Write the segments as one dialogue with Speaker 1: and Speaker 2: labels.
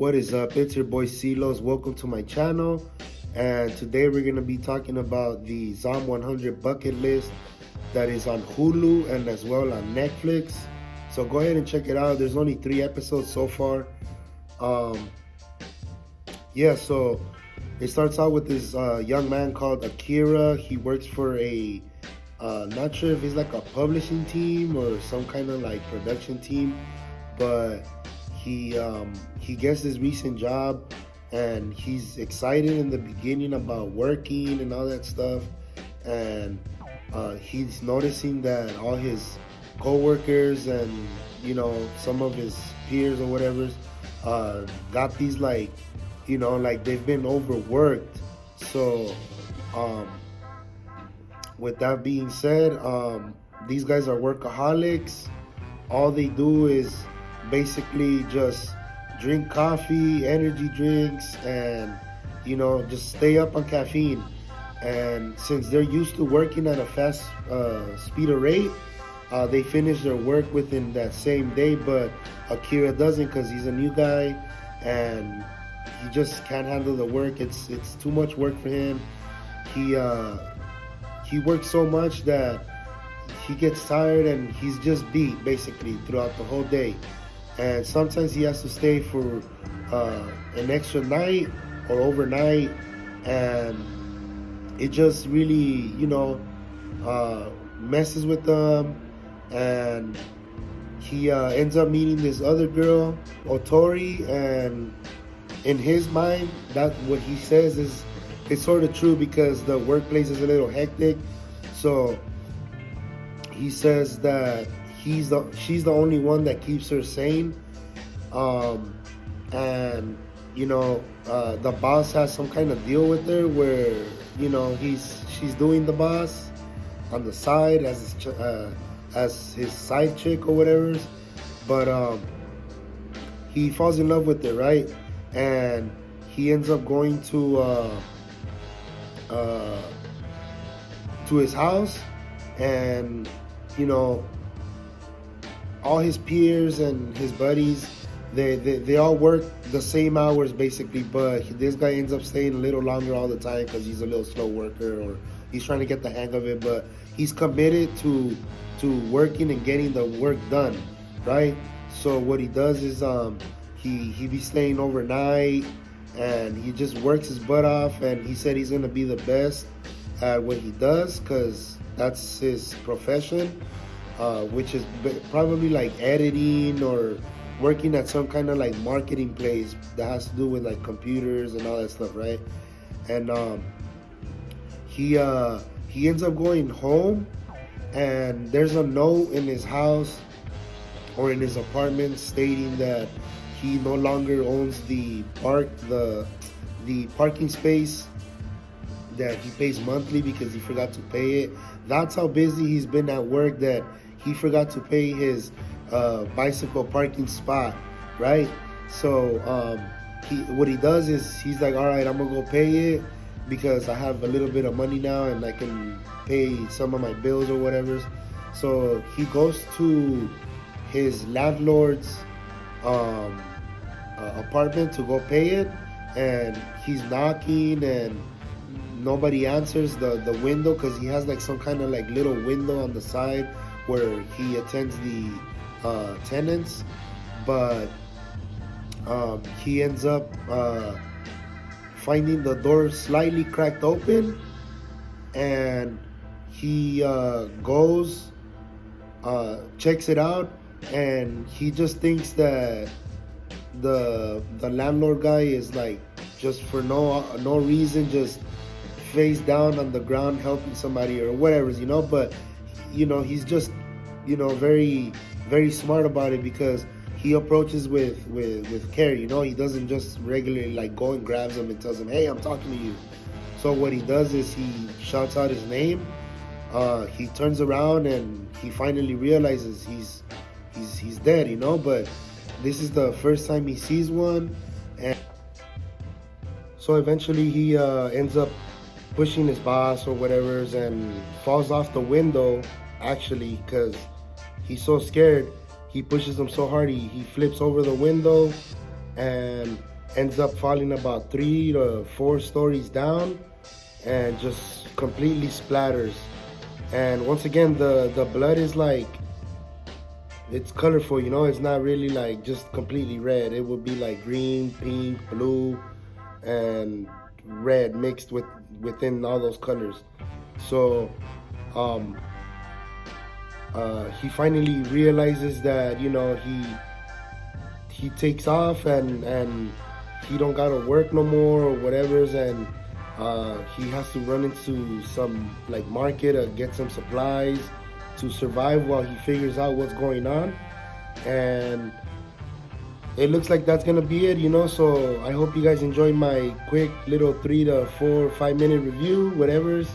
Speaker 1: What is up? It's your boy CLOS. Welcome to my channel. And today we're going to be talking about the Zom 100 bucket list that is on Hulu and as well on Netflix. So go ahead and check it out. There's only 3 episodes so far. So it starts out with this young man called Akira. He works for a, not sure if it's like a publishing team or some kind of like production team, but he gets this recent job and he's excited in the beginning about working and all that stuff, and he's noticing that all his co-workers and some of his peers or whatever got these like they've been overworked. So with that being said, these guys are workaholics. All they do is basically just drink coffee, energy drinks, and just stay up on caffeine. And since they're used to working at a fast speed of rate, they finish their work within that same day. But Akira doesn't, because he's a new guy and he just can't handle the work. It's too much work for him. He works so much that he gets tired and he's just beat basically throughout the whole day. And sometimes he has to stay for an extra night or overnight, and it just really messes with them. And he ends up meeting this other girl, Otori, and in his mind, that what he says is it's sort of true, because the workplace is a little hectic. So he says that she's the only one that keeps her sane, and the boss has some kind of deal with her where she's doing the boss on the side as his side chick or whatever. But he falls in love with her, right? And he ends up going to his house, and all his peers and his buddies, they all work the same hours basically, but this guy ends up staying a little longer all the time because he's a little slow worker, or he's trying to get the hang of it. But he's committed to working and getting the work done, right? So what he does is he be staying overnight, and he just works his butt off, and he said he's gonna be the best at what he does because that's his profession, which is probably like editing or working at some kind of like marketing place that has to do with like computers and all that stuff, right? And he ends up going home, and there's a note in his house or in his apartment stating that he no longer owns the parking space that he pays monthly because he forgot to pay it. That's how busy he's been at work that he forgot to pay his bicycle parking spot, right? So what he does is he's like, all right, I'm gonna go pay it because I have a little bit of money now and I can pay some of my bills or whatever. So he goes to his landlord's apartment to go pay it, and he's knocking and nobody answers the window, because he has like some kind of like little window on the side where he attends the tenants. But he ends up finding the door slightly cracked open, and he goes, checks it out, and he just thinks that the landlord guy is like just for no reason just face down on the ground helping somebody or whatever, but he's just very, very smart about it, because he approaches with care. He doesn't just regularly like go and grabs him and tells him, hey, I'm talking to you. So what he does is he shouts out his name. He turns around and he finally realizes he's dead, but this is the first time he sees one. And so eventually he ends up pushing his boss or whatever and falls off the window, actually, because he's so scared. He pushes him so hard he flips over the window, and ends up falling about 3 to 4 stories down and just completely splatters. And once again, the blood is like, it's colorful, you know. It's not really like just completely red. It would be like green, pink, blue, and red mixed within all those colors. So um, he finally realizes that, you know, he takes off, and he don't gotta work no more or whatever's, and he has to run into some like market or get some supplies to survive while he figures out what's going on. And it looks like that's gonna be it, you know. So I hope you guys enjoyed my quick little 3 to 4 5 minute review, whatever's.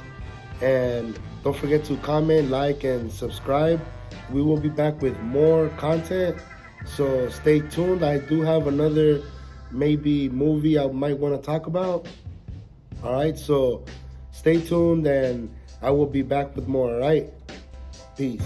Speaker 1: And don't forget to comment, like, and subscribe. We will be back with more content, so stay tuned. I do have another maybe movie I might want to talk about. All right, so stay tuned, and I will be back with more. All right, peace.